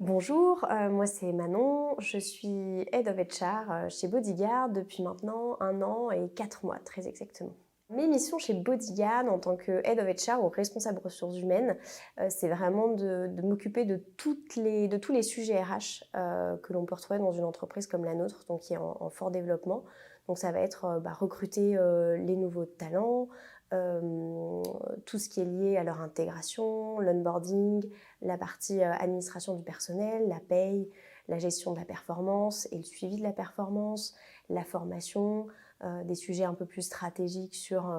Bonjour, moi c'est Manon, je suis Head of HR chez Bodyguard depuis maintenant 1 an et 4 mois très exactement. Mes missions chez Bodyguard en tant que Head of HR ou responsable ressources humaines, c'est vraiment de m'occuper de tous les sujets RH que l'on peut retrouver dans une entreprise comme la nôtre, donc qui est en fort développement. Donc ça va être recruter les nouveaux talents, tout ce qui est lié à leur intégration, l'onboarding, la partie administration du personnel, la paye, la gestion de la performance et le suivi de la performance, la formation, des sujets un peu plus stratégiques sur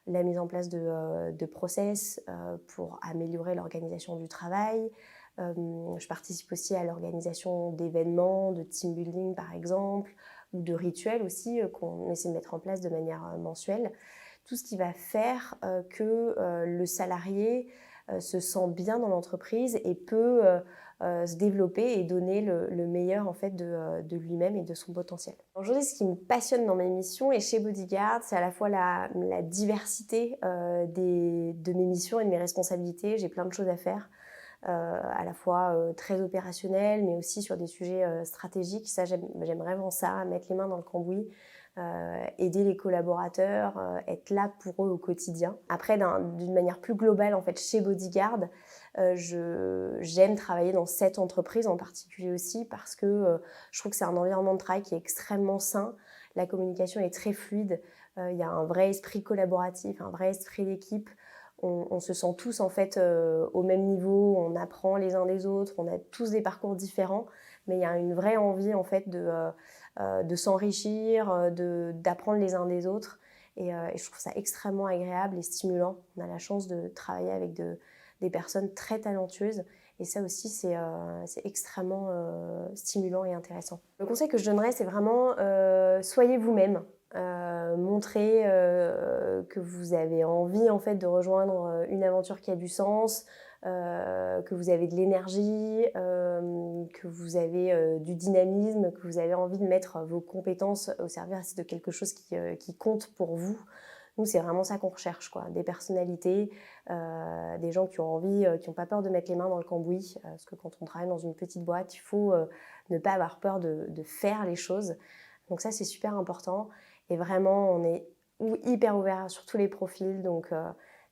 la mise en place de process pour améliorer l'organisation du travail. Je participe aussi à l'organisation d'événements, de team building par exemple, ou de rituels aussi qu'on essaie de mettre en place de manière mensuelle. Tout ce qui va faire que le salarié se sent bien dans l'entreprise et peut se développer et donner le meilleur en fait de lui-même et de son potentiel. Aujourd'hui, ce qui me passionne dans mes missions et chez Bodyguard, c'est à la fois la diversité de mes missions et de mes responsabilités. J'ai plein de choses à faire. À la fois très opérationnelles, mais aussi sur des sujets stratégiques. Ça, j'aime vraiment ça, mettre les mains dans le cambouis, aider les collaborateurs, être là pour eux au quotidien. Après, d'une manière plus globale, en fait, chez Bodyguard, j'aime travailler dans cette entreprise en particulier aussi parce que je trouve que c'est un environnement de travail qui est extrêmement sain. La communication est très fluide. Il y a un vrai esprit collaboratif, un vrai esprit d'équipe. On se sent tous en fait au même niveau, on apprend les uns des autres, on a tous des parcours différents, mais il y a une vraie envie en fait de s'enrichir, d'apprendre les uns des autres. Et je trouve ça extrêmement agréable et stimulant. On a la chance de travailler avec des personnes très talentueuses. Et ça aussi, c'est extrêmement stimulant et intéressant. Le conseil que je donnerais, c'est vraiment soyez vous-même. Montrer que vous avez envie en fait de rejoindre une aventure qui a du sens, que vous avez de l'énergie, que vous avez du dynamisme, que vous avez envie de mettre vos compétences au service de quelque chose qui compte pour vous. Nous, c'est vraiment ça qu'on recherche, quoi. Des personnalités, des gens qui ont envie, qui n'ont pas peur de mettre les mains dans le cambouis. Parce que quand on travaille dans une petite boîte, il faut ne pas avoir peur de faire les choses. Donc ça, c'est super important. Et vraiment, on est hyper ouvert sur tous les profils. Donc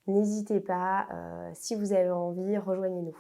n'hésitez pas, si vous avez envie, rejoignez-nous.